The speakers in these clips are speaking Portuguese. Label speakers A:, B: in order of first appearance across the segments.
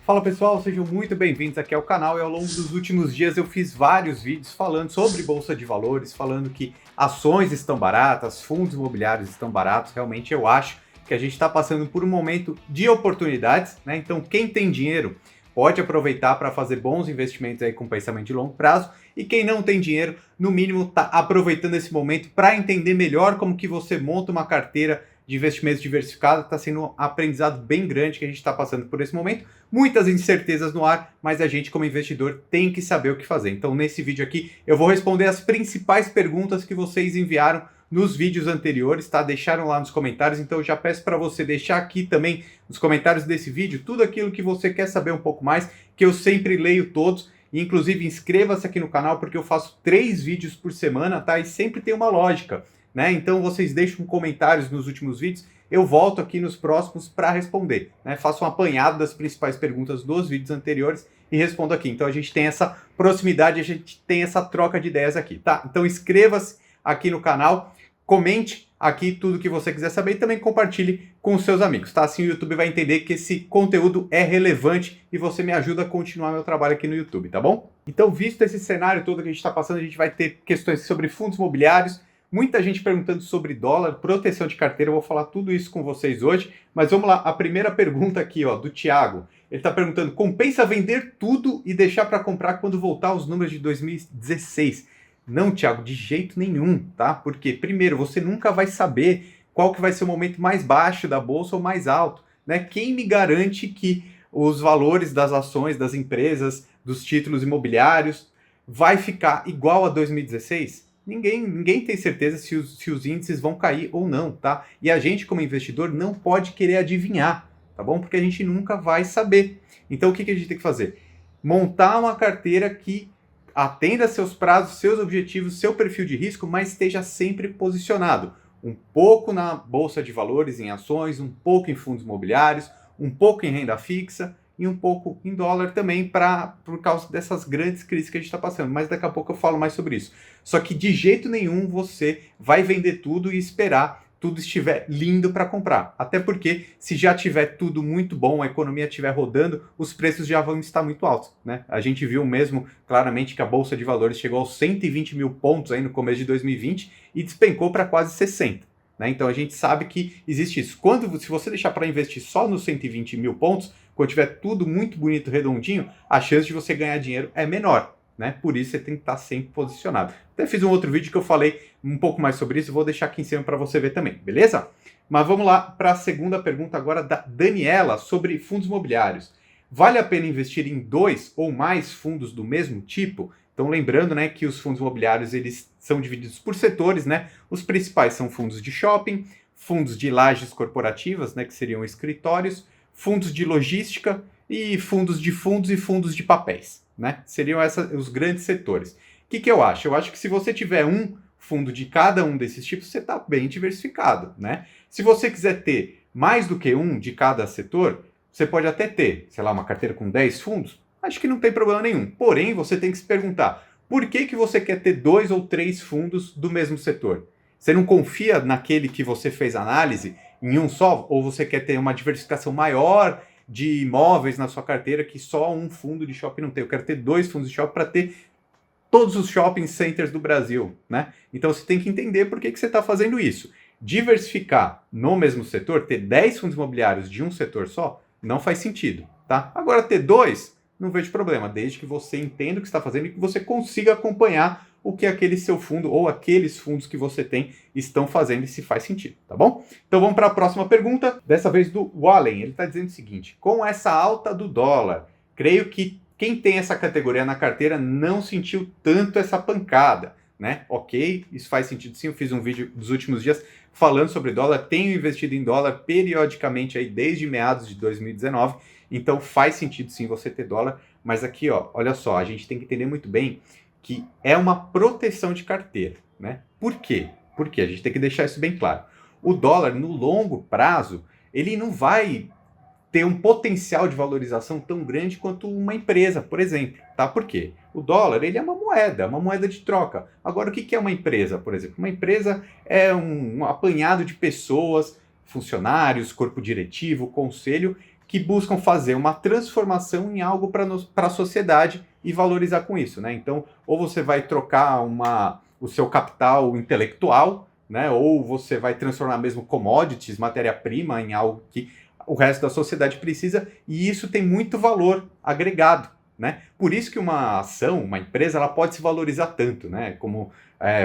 A: Fala pessoal, sejam muito bem-vindos aqui ao canal. E ao longo dos últimos dias eu fiz vários vídeos falando sobre Bolsa de Valores, falando que ações estão baratas, fundos imobiliários estão baratos. Realmente eu acho que a gente está passando por um momento de oportunidades, né? Então quem tem dinheiro pode aproveitar para fazer bons investimentos aí com pensamento de longo prazo. E quem não tem dinheiro, no mínimo, está aproveitando esse momento para entender melhor como que você monta uma carteira de investimentos diversificada. Está sendo um aprendizado bem grande que a gente está passando por esse momento. Muitas incertezas no ar, mas a gente como investidor tem que saber o que fazer. Então nesse vídeo aqui eu vou responder as principais perguntas que vocês enviaram nos vídeos anteriores, tá? Deixaram lá nos comentários, então eu já peço para você deixar aqui também nos comentários desse vídeo tudo aquilo que você quer saber um pouco mais, que eu sempre leio todos. Inclusive inscreva-se aqui no canal porque eu faço 3 vídeos por semana, tá? E sempre tem uma lógica, né? Então vocês deixam comentários nos últimos vídeos, eu volto aqui nos próximos para responder, né? Faço um apanhado das principais perguntas dos vídeos anteriores e respondo aqui. Então a gente tem essa proximidade, a gente tem essa troca de ideias aqui, tá? Então inscreva-se aqui no canal, comente aqui tudo que você quiser saber e também compartilhe com os seus amigos, tá? Assim o YouTube vai entender que esse conteúdo é relevante e você me ajuda a continuar meu trabalho aqui no YouTube, tá bom? Então, visto esse cenário todo que a gente está passando, a gente vai ter questões sobre fundos imobiliários, muita gente perguntando sobre dólar, proteção de carteira, eu vou falar tudo isso com vocês hoje, mas vamos lá, a primeira pergunta aqui, ó, do Thiago. Ele está perguntando, compensa vender tudo e deixar para comprar quando voltar os números de 2016? Não, Thiago, de jeito nenhum, tá? Porque, primeiro, você nunca vai saber qual que vai ser o momento mais baixo da bolsa ou mais alto, né? Quem me garante que os valores das ações, das empresas, dos títulos imobiliários vai ficar igual a 2016? Ninguém tem certeza se os índices vão cair ou não, tá? E a gente, como investidor, não pode querer adivinhar, tá bom? Porque a gente nunca vai saber. Então, o que a gente tem que fazer? Montar uma carteira que atenda seus prazos, seus objetivos, seu perfil de risco, mas esteja sempre posicionado. Um pouco na bolsa de valores, em ações, um pouco em fundos imobiliários, um pouco em renda fixa e um pouco em dólar também por causa dessas grandes crises que a gente está passando. Mas daqui a pouco eu falo mais sobre isso. Só que de jeito nenhum você vai vender tudo e esperar tudo estiver lindo para comprar. Até porque, se já tiver tudo muito bom, a economia estiver rodando, os preços já vão estar muito altos, né? A gente viu mesmo claramente que a Bolsa de Valores chegou aos 120 mil pontos aí no começo de 2020 e despencou para quase 60. Né? Então a gente sabe que existe isso. Se você deixar para investir só nos 120 mil pontos, quando tiver tudo muito bonito, redondinho, a chance de você ganhar dinheiro é menor. Né? Por isso você tem que estar sempre posicionado. Até fiz um outro vídeo que eu falei um pouco mais sobre isso, vou deixar aqui em cima para você ver também, beleza? Mas vamos lá para a segunda pergunta agora da Daniela sobre fundos imobiliários. Vale a pena investir em 2 ou mais fundos do mesmo tipo? Então lembrando, né, que os fundos imobiliários eles são divididos por setores, né? Os principais são fundos de shopping, fundos de lajes corporativas, né, que seriam escritórios, fundos de logística e fundos e fundos de papéis. Né? Seriam os grandes setores. O que eu acho? Eu acho que se você tiver um fundo de cada um desses tipos, você está bem diversificado. Né? Se você quiser ter mais do que um de cada setor, você pode até ter, sei lá, uma carteira com 10 fundos. Acho que não tem problema nenhum. Porém, você tem que se perguntar, por que você quer ter 2 ou 3 fundos do mesmo setor? Você não confia naquele que você fez análise em um só? Ou você quer ter uma diversificação maior de imóveis na sua carteira que só um fundo de shopping não tem? Eu quero ter 2 fundos de shopping para ter todos os shopping centers do Brasil, né? Então você tem que entender por que você está fazendo isso. Diversificar no mesmo setor, ter 10 fundos imobiliários de um setor só, não faz sentido, tá? Agora ter 2, não vejo problema, desde que você entenda o que está fazendo e que você consiga acompanhar o que aquele seu fundo ou aqueles fundos que você tem estão fazendo e se faz sentido, tá bom? Então vamos para a próxima pergunta, dessa vez do Wallen. Ele está dizendo o seguinte: com essa alta do dólar, creio que quem tem essa categoria na carteira não sentiu tanto essa pancada, né? Ok, isso faz sentido sim, eu fiz um vídeo dos últimos dias falando sobre dólar, tenho investido em dólar periodicamente aí desde meados de 2019, então faz sentido sim você ter dólar, mas aqui ó, olha só, a gente tem que entender muito bem que é uma proteção de carteira, né? Por quê? Porque a gente tem que deixar isso bem claro. O dólar, no longo prazo, ele não vai ter um potencial de valorização tão grande quanto uma empresa, por exemplo. Tá? Por quê? O dólar ele é uma moeda de troca. Agora, o que é uma empresa, por exemplo? Uma empresa é um apanhado de pessoas, funcionários, corpo diretivo, conselho, que buscam fazer uma transformação em algo para a sociedade e valorizar com isso, né? Então, ou você vai trocar o seu capital intelectual, né? Ou você vai transformar mesmo commodities, matéria-prima, em algo que o resto da sociedade precisa, e isso tem muito valor agregado, né? Por isso que uma ação, uma empresa, ela pode se valorizar tanto, né? Como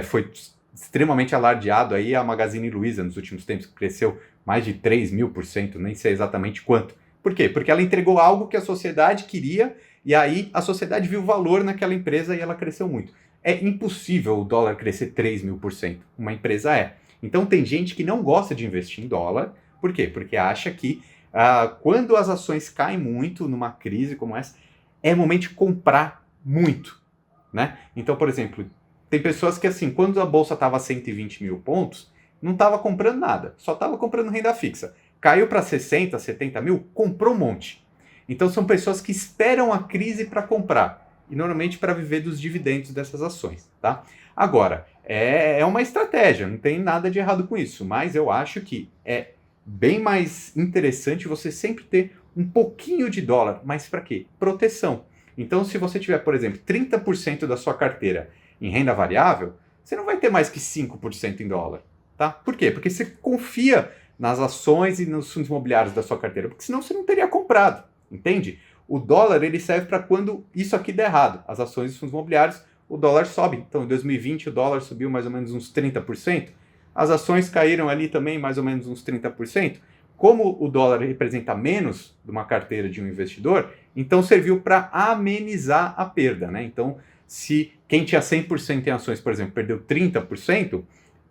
A: foi extremamente alardeado aí a Magazine Luiza nos últimos tempos, que cresceu mais de 3.000%, nem sei exatamente quanto. Por quê? Porque ela entregou algo que a sociedade queria, e aí a sociedade viu valor naquela empresa e ela cresceu muito. É impossível o dólar crescer 3.000%. Uma empresa é. Então tem gente que não gosta de investir em dólar. Por quê? Porque acha que quando as ações caem muito numa crise como essa, é momento de comprar muito, né? Então, por exemplo, tem pessoas que assim, quando a bolsa estava a 120 mil pontos, não estava comprando nada, só estava comprando renda fixa. Caiu para 60, 70 mil, comprou um monte. Então são pessoas que esperam a crise para comprar, e normalmente para viver dos dividendos dessas ações, tá? Agora, é uma estratégia, não tem nada de errado com isso, mas eu acho que é bem mais interessante você sempre ter um pouquinho de dólar, mas para quê? Proteção. Então, se você tiver, por exemplo, 30% da sua carteira em renda variável, você não vai ter mais que 5% em dólar, tá? Por quê? Porque você confia nas ações e nos fundos imobiliários da sua carteira, porque senão você não teria comprado, entende? O dólar, ele serve para quando isso aqui der errado. As ações e os fundos imobiliários, o dólar sobe. Então, em 2020, o dólar subiu mais ou menos uns 30%. As ações caíram ali também mais ou menos uns 30%. Como o dólar representa menos de uma carteira de um investidor, então serviu para amenizar a perda, né? Então, se quem tinha 100% em ações, por exemplo, perdeu 30%,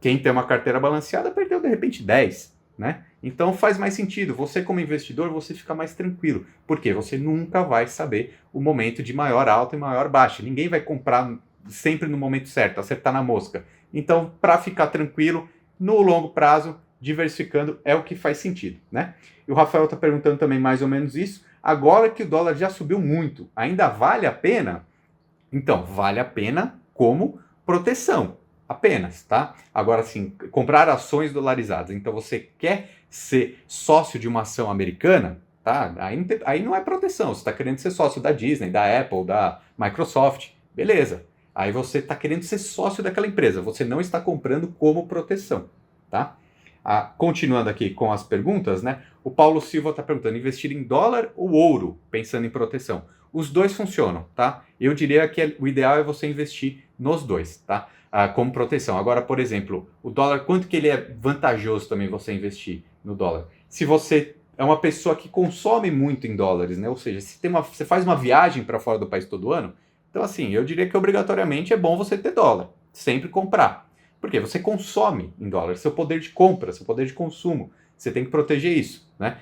A: quem tem uma carteira balanceada perdeu de repente 10%, né? Então faz mais sentido. Você como investidor, você fica mais tranquilo. Porque você nunca vai saber o momento de maior alta e maior baixa. Ninguém vai comprar sempre no momento certo, acertar na mosca. Então, para ficar tranquilo, no longo prazo, diversificando é o que faz sentido, né? E o Rafael está perguntando também mais ou menos isso. Agora que o dólar já subiu muito, ainda vale a pena? Então, vale a pena como proteção, apenas, tá? Agora, sim, comprar ações dolarizadas. Então, você quer ser sócio de uma ação americana, tá? Aí não é proteção. Você está querendo ser sócio da Disney, da Apple, da Microsoft, beleza. Aí você está querendo ser sócio daquela empresa. Você não está comprando como proteção, tá? Continuando aqui com as perguntas, né? O Paulo Silva está perguntando, investir em dólar ou ouro, pensando em proteção? Os dois funcionam, tá? Eu diria que o ideal é você investir nos dois, tá? Como proteção. Agora, por exemplo, o dólar, quanto que ele é vantajoso também você investir no dólar? Se você é uma pessoa que consome muito em dólares, né? Ou seja, se você faz uma viagem para fora do país todo ano, então assim, eu diria que obrigatoriamente é bom você ter dólar, sempre comprar. Porque você consome em dólar, seu poder de compra, seu poder de consumo. Você tem que proteger isso, né?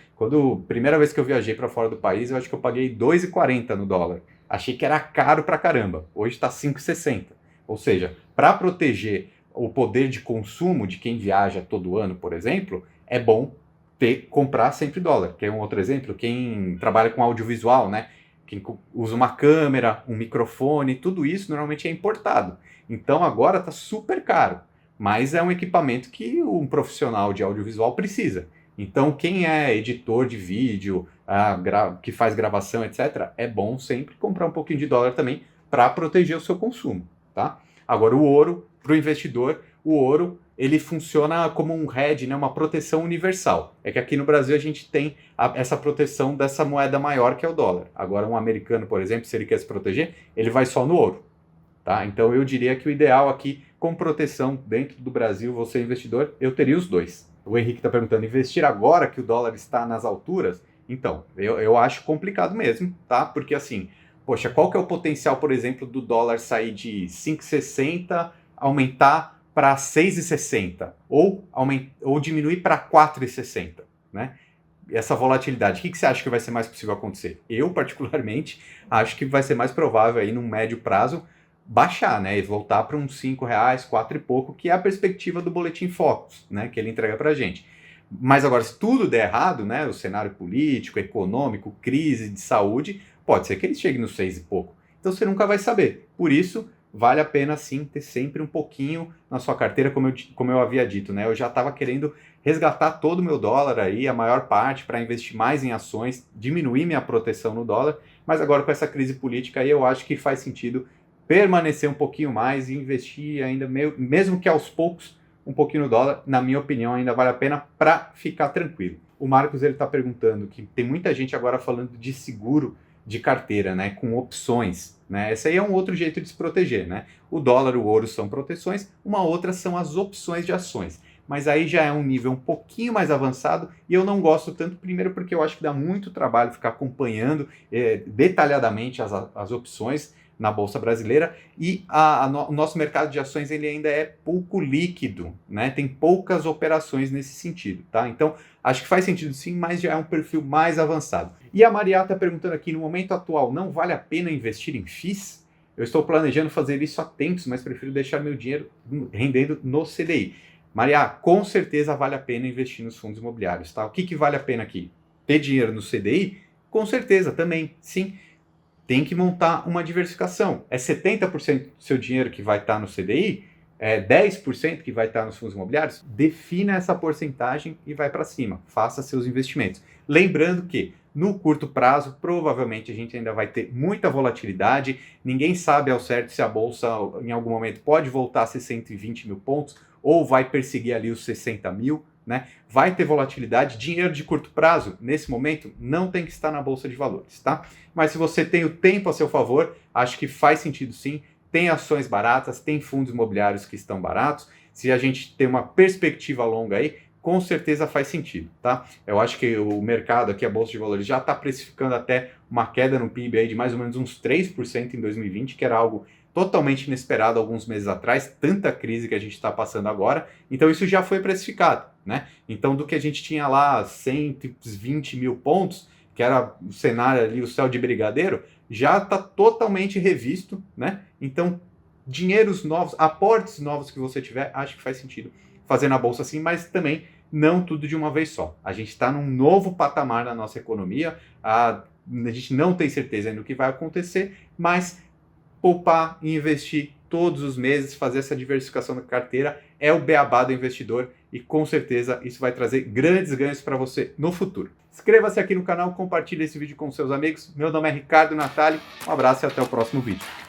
A: Primeira vez que eu viajei para fora do país, eu acho que eu paguei 2,40 no dólar. Achei que era caro pra caramba. Hoje está 5,60. Ou seja, para proteger o poder de consumo de quem viaja todo ano, por exemplo, é bom comprar sempre dólar. Quer um outro exemplo? Quem trabalha com audiovisual, né? Quem usa uma câmera, um microfone, tudo isso normalmente é importado. Então agora está super caro, mas é um equipamento que um profissional de audiovisual precisa. Então quem é editor de vídeo, que faz gravação, etc., é bom sempre comprar um pouquinho de dólar também para proteger o seu consumo, tá? Agora o ouro, para o investidor, o ouro ele funciona como um hedge, né, uma proteção universal. É que aqui no Brasil a gente tem essa proteção dessa moeda maior que é o dólar. Agora um americano, por exemplo, se ele quer se proteger, ele vai só no ouro. Tá? Então eu diria que o ideal aqui, com proteção dentro do Brasil, você investidor, eu teria os dois. O Henrique está perguntando, investir agora que o dólar está nas alturas? Então, eu acho complicado mesmo, tá? Porque assim, poxa, qual que é o potencial, por exemplo, do dólar sair de 5,60, aumentar para 6,60 ou diminuir para 4,60, né? Essa volatilidade, o que você acha que vai ser mais possível acontecer? Eu, particularmente, acho que vai ser mais provável aí, num médio prazo, baixar, né, e voltar para uns R$5, 4 e pouco, que é a perspectiva do Boletim Focus, né, que ele entrega para a gente. Mas agora, se tudo der errado, né, o cenário político, econômico, crise de saúde, pode ser que ele chegue nos 6 e pouco. Então você nunca vai saber. Por isso, vale a pena sim ter sempre um pouquinho na sua carteira, como eu havia dito, né? Eu já estava querendo resgatar todo o meu dólar aí, a maior parte, para investir mais em ações, diminuir minha proteção no dólar, mas agora com essa crise política aí eu acho que faz sentido permanecer um pouquinho mais e investir ainda, mesmo que aos poucos, um pouquinho no dólar, na minha opinião, ainda vale a pena para ficar tranquilo. O Marcos ele está perguntando que tem muita gente agora falando de seguro de carteira, né, com opções, né? Esse aí é um outro jeito de se proteger, né? O dólar, o ouro são proteções, uma outra são as opções de ações. Mas aí já é um nível um pouquinho mais avançado e eu não gosto tanto, primeiro porque eu acho que dá muito trabalho ficar acompanhando detalhadamente as opções na Bolsa Brasileira e o nosso mercado de ações ele ainda é pouco líquido, né? Tem poucas operações nesse sentido, tá? Então, acho que faz sentido sim, mas já é um perfil mais avançado. E a Maria está perguntando aqui, no momento atual, não vale a pena investir em FIIs? Eu estou planejando fazer isso há tempos, mas prefiro deixar meu dinheiro rendendo no CDI. Maria, com certeza vale a pena investir nos fundos imobiliários, tá? O que vale a pena aqui? Ter dinheiro no CDI? Com certeza, também, sim. Tem que montar uma diversificação. É 70% do seu dinheiro que vai estar no CDI? É 10% que vai estar nos fundos imobiliários? Defina essa porcentagem e vai para cima. Faça seus investimentos. Lembrando que no curto prazo, provavelmente a gente ainda vai ter muita volatilidade. Ninguém sabe ao certo se a bolsa em algum momento pode voltar a ser 120 mil pontos ou vai perseguir ali os 60 mil. Né? Vai ter volatilidade, dinheiro de curto prazo, nesse momento, não tem que estar na Bolsa de Valores, tá? Mas se você tem o tempo a seu favor, acho que faz sentido sim, tem ações baratas, tem fundos imobiliários que estão baratos, se a gente tem uma perspectiva longa aí, com certeza faz sentido, tá? Eu acho que o mercado aqui, a Bolsa de Valores, já está precificando até uma queda no PIB aí de mais ou menos uns 3% em 2020, que era algo totalmente inesperado alguns meses atrás, tanta crise que a gente está passando agora, então isso já foi precificado, né? Então do que a gente tinha lá 120 mil pontos, que era o cenário ali, o céu de brigadeiro, já está totalmente revisto, né? Então dinheiros novos, aportes novos que você tiver, acho que faz sentido fazer na bolsa sim, mas também não tudo de uma vez só. A gente está num novo patamar na nossa economia, a gente não tem certeza ainda do que vai acontecer, mas poupar e investir todos os meses, fazer essa diversificação da carteira é o beabá do investidor e com certeza isso vai trazer grandes ganhos para você no futuro. Inscreva-se aqui no canal, compartilhe esse vídeo com seus amigos. Meu nome é Ricardo Natali, um abraço e até o próximo vídeo.